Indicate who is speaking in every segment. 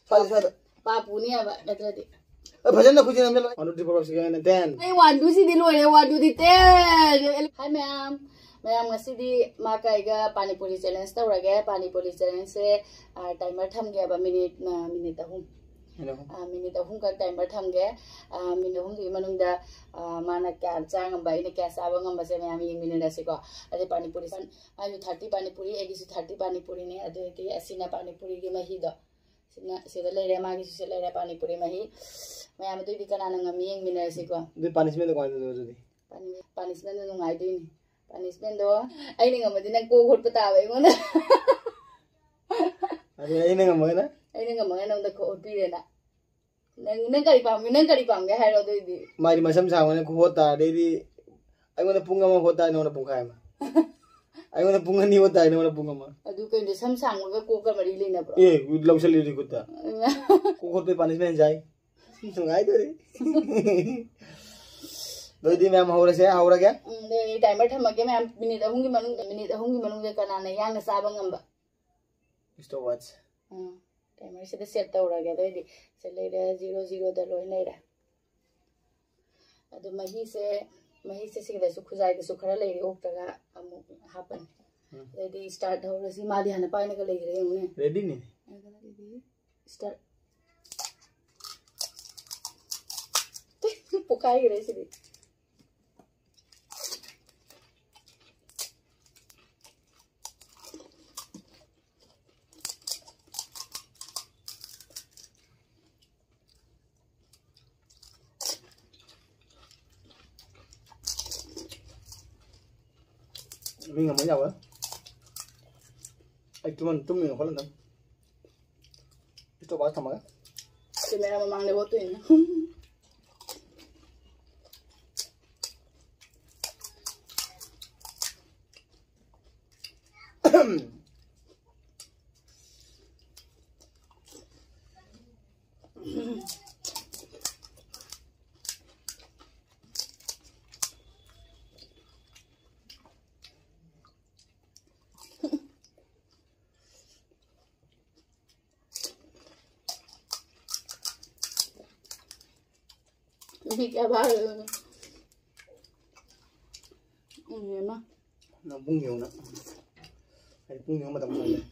Speaker 1: पापुनी अब नत्रदि
Speaker 2: भजन खुजी नम चलो 1 2 3 4 5 6 7 10
Speaker 1: ए 1 2 सिदि लोरे 1 2 10 hi ma'am ngasi ma kaiga panipuri challenge taurage panipuri challenge se timer thamge ba minute ahum minute ahum ka timer thamge minute ahum gi manungda mana kya chang ba ine kya saba ngam ba se ma'am ying minute asiko ade panipuri san ayu 30 panipuri egi su 30 panipuri ne ade ti asina panipuri gi mahi do sida lere ma gi su lere panipuri mahi ma'am du di kana ngam ying minute asiko
Speaker 2: du punishment ko do jodi
Speaker 1: punishment no ngai du ni punishment do ai ni ngam din ko hot pata ba ngona
Speaker 2: ai ni ngam na
Speaker 1: nang da ko hot pi de na nang kari pam ga hai ro do di
Speaker 2: mari masam sa ngone ko hota de di ai ngona punga ma hota no na punga ma ai ngona punga ni hota no na punga ma
Speaker 1: adu kai de sam sang ga ko ka mari le na bro
Speaker 2: lausal li ko ta ko hot pe punishment jai ngai do ri Veerdeep ma'am हो रहा क्या
Speaker 1: timer थमगे ma'am minute अहुंगी मनुंग जे कनाने यांग साबा ngamba
Speaker 2: stop watch
Speaker 1: timer से set तौरगे दोइदि से लेरे 00 दा लोय लेरा अदु मही से सिगले सु खुजाय के सु खरा लेरे ओक्तगा अमु हापन रेडी स्टार्ट हो रसी मादी हने पाइने के लेरे उने
Speaker 2: रेडी ने
Speaker 1: स्टार्ट पुकाई रे से
Speaker 2: mình làm mấy nhau á anh chúng mình có lần đâu cái bao thằng á
Speaker 1: thì mẹ làm mang để bớt tiền ini क्या बात ये ना
Speaker 2: nó bung nhiều nữa hay bung nhiều mà tầm này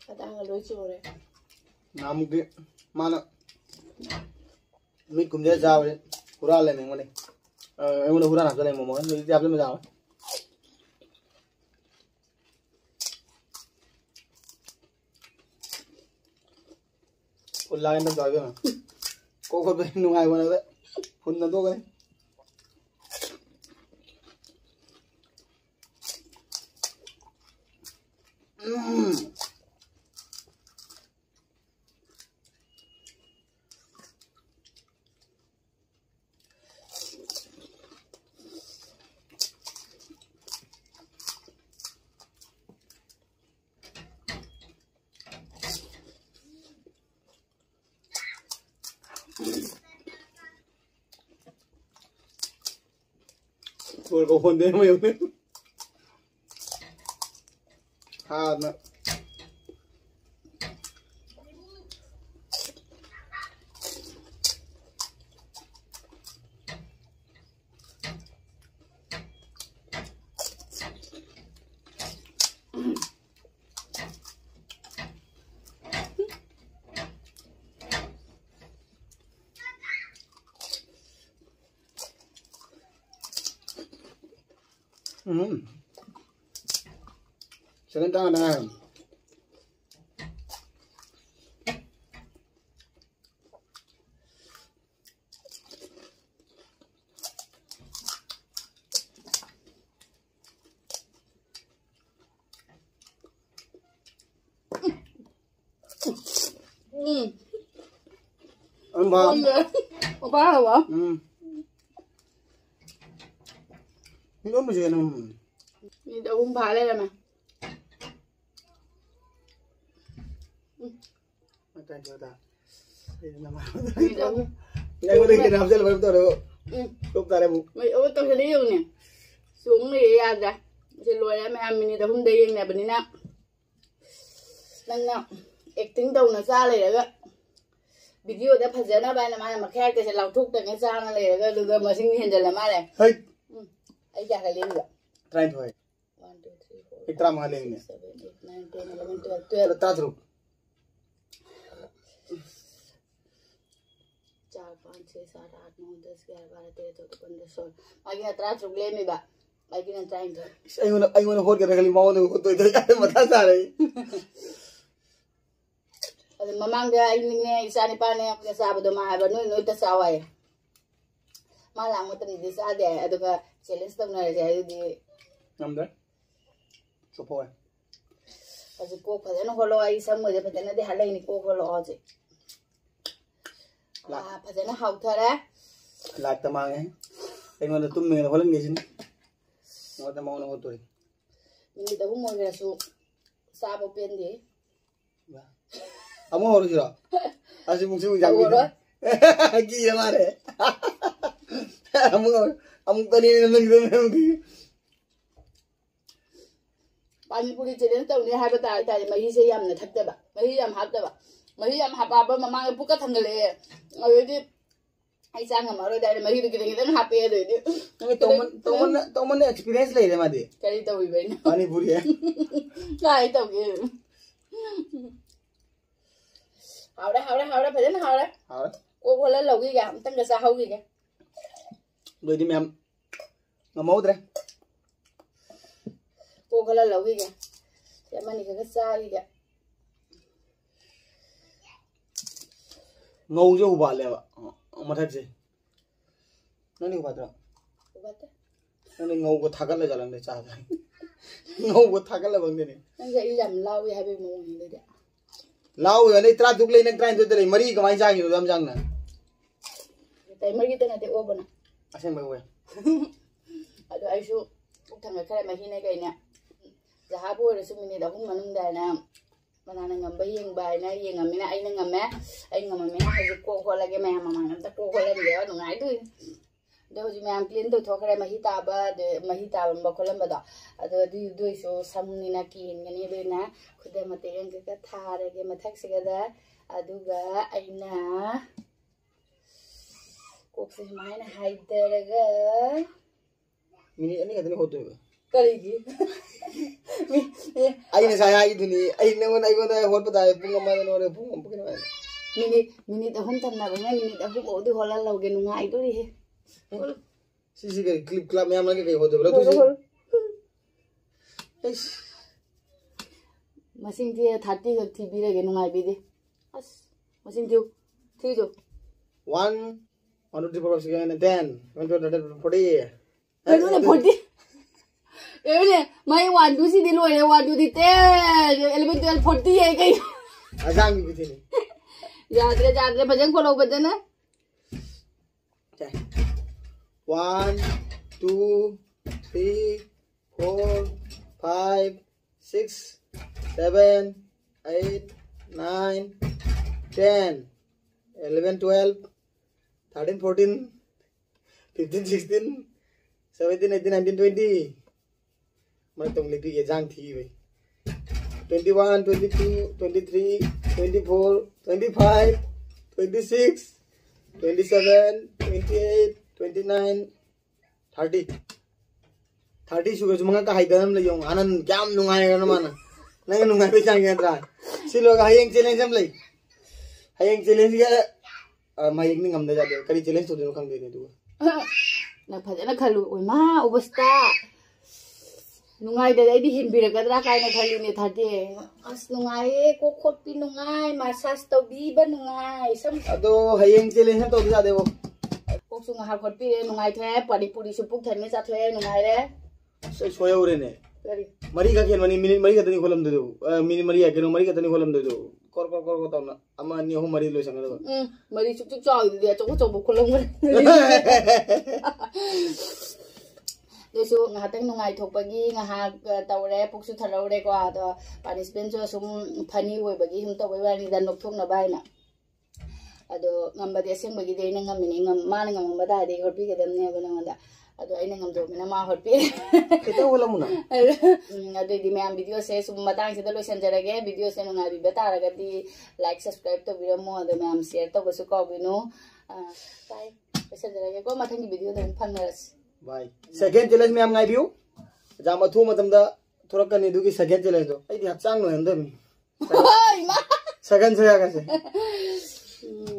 Speaker 1: kadang ngeluh sore
Speaker 2: namu ke mana mit kumja jao le hura le meng mane em muốn hura nào cho lên một món rồi jao lên mà jao Ulang yang terjadi mana? Kau kau beri nungai mana tu? Pun tentu kan? Tôi có hôn đến nhiều nữa. Nè. Sekarang tangan dah. Apa?
Speaker 1: Apa apa?
Speaker 2: Ini apa sih nam?
Speaker 1: Ini daun bale lah mah.
Speaker 2: Macam mana? Ini nama.
Speaker 1: Ini daun.
Speaker 2: Yang mana kita hafal baru tahu. Kau tahu bu?
Speaker 1: Mấy ô tao sẽ đi đâu nè. Xuống đi ăn ra. Chị lùi em mình đã không đi nè bên nè nên nè acting đâu nó xa này đó video đã phát ra bài là mà khác thì sẽ lau thuốc từ cái xa nó này rồi được mà sinh hiện giờ là mà này
Speaker 2: hey
Speaker 1: ấy chả cái lên được
Speaker 2: try thôi
Speaker 1: 1 2 3 4
Speaker 2: itra mà lên nè
Speaker 1: 7 8 9 10 11 12 13
Speaker 2: ta thục
Speaker 1: 4 5 6 7 8 9 10 11 12 13 14 15 16 आगे तरा through ले में बा आगे ना trying तो
Speaker 2: आई वाला होट के रखली माओ तो मथा सा रही
Speaker 1: अरे ममांग दे आई ने इसानी पाने अपने साबदो मा हाबा नोय त सावाय मा लांग मत नि दिसा दे अदुगा चैलेंज तक न रे दि
Speaker 2: नमदर सपोय
Speaker 1: अजि को फदन होलो आई सम मजे फदन दे हलै नि को होलो अजि ला फदन हाउ थरे
Speaker 2: लाग त मांगे आई वाला तुम में होलन गेसिन mo ta mo no to
Speaker 1: ni da mo ngra su sabo pen di
Speaker 2: amo horu sira asi mung simu jang gi ya mare amo tani nang gi
Speaker 1: Panipuri challenge tau ni haba ta ta mahi se yam na thakta ba mahi yam haba ba mama pu ka thangale adi ai sang ma ro dai mahi ki ki happy de di
Speaker 2: to mon experience le de ma de
Speaker 1: kari tau wi bai na
Speaker 2: Panipuri hai
Speaker 1: kai tau ge hao da phải đến hao đấy cô lên lầu cái gà tăng cái sao hao cái gà
Speaker 2: rồi đi mềm ngắm máu đấy
Speaker 1: cô lên lầu cái gà để mà này cái sao cái gà
Speaker 2: ngâu cho hụt lẹ mà thật gì nó đi hụt rồi nó đi ngâu có thắc cái là giờ làm để trả ngâu có thắc cái là bằng này
Speaker 1: anh dạy làm lau cái hai bên mồm này đấy
Speaker 2: lao rồi này tra tục lên này train tôi mari cái máy giang nhiều lắm giang nè
Speaker 1: tại mari cái này thì ô bận
Speaker 2: à xem mày quên
Speaker 1: ở đây ai số thằng người khác mà khi này cái nè giờ hai bữa rồi số mình đã không mà nung đài nè mà là ngầm bây giờ bài này giờ ngầm này anh ngầm mẹ anh ngầm mẹ hay là cô coi là cái mẹ mà ngầm ta cô coi là gì đó ngái thôi đâu chứ mẹ clean tôi thôi cái mà hít ta mà coi là mà đó ở đây đôi số xong này là kín cái này bên nè खुद मत एक का थारे के मथक से गदा अदुगा आइना Coke से मायना हाइदरगा
Speaker 2: मिनी अनि कतनी होतो
Speaker 1: करेगी
Speaker 2: आइने साया आई दुनी आइने वन आई वन होत पता है पुंग मा नो रे पुंग पकने वाला
Speaker 1: मिनी त हम तन्ना बने मिनी त हम ओदु होला लगे नुंगाई तो रे
Speaker 2: सीसी के क्लिप क्लब में हम लगे के होतो बला तू
Speaker 1: मसिंग थी 30 का थी बिरे के नुंगाई बिदे अस मसिंग थी थी जो 1
Speaker 2: 1 2 3 4 5 6 7 10 11 12 40
Speaker 1: Pero le porti. Ele, mai 1 2 si di lo e 1 2 di 10 11 12 40 है कहीं.
Speaker 2: आजांग भी थी नहीं.
Speaker 1: याद रे भजन को लोग भजन है.
Speaker 2: 1 2 3 4 5 6 7 8 9 10 11 12 13 14 15 16 17 18 19 20 मैं तुम लिखी ये जांग थी भाई 21 22 23 24 25 26 27 28 29 30 30 sugar cuma ka haidan le yong anan jam nungai kan mana nang nungai be jang yan ra silo ka hayeng challenge am le hayeng challenge ga mai ni ngam da ja de kari challenge to de khang de ne du
Speaker 1: na phade na khalu oi ma obasta nungai de dai di hin bi ra kadra kai na khali ne thade as nungai ko khot pi nungai massage to bi ba nungai sam
Speaker 2: ado hayeng challenge to ja de bo
Speaker 1: ko su nga khot pi nungai the panipuri su puk than me cha the nungai re
Speaker 2: soya ure ne mari ka ken mani minute mari ka tani kholam de do minute mari ya ken mari ka tani kholam de do kor ko ta na ama ni ho mari lo sang do
Speaker 1: mari chuk chuk choi de chok chok kholam Desu nga tang nungai thok bagi nga ha taure puk su tharau re ko a punishment jo sum phani hoi bagi hum to bai wani dan nok thok na bai na ado ngamba de seng bagi de na ngam ni ngam ma na ngam ba da de khot pi ke dem ne ba na da अदो अइना ngam मा हटपे
Speaker 2: खिता होला मुना
Speaker 1: अदोदी ma'am video से सुम मतांग से lotion जरगे video से नुंगाबी बतारगदी like subscribe तो बिरमो अदो ma'am share तो बसु कॉबिनो बाय लोसन जरगे को मथंगी वीडियो दन फंगरस बाय
Speaker 2: सेकंड चैलेंज में हम गाइबियो जाम अथु मतमदा थोरकनी दुगी सेकंड चैलेंज दो अइदी हचांग नो हंदमी सेकंड से आगा से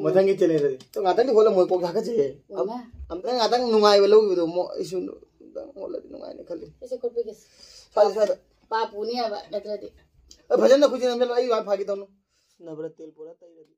Speaker 2: मथंगी चैलेंज तो गातंग होला मोय पोक हाका जे अब हमतंग गातंग नुंगाय बलो बिदो मो इसु होला नुंगाय ने खले
Speaker 1: इसे कोपे के
Speaker 2: साल
Speaker 1: पापुनी अब नत्रदी
Speaker 2: भजन न खुजी नमल आई वाट फागी तनु नवरत तेल पूरा तई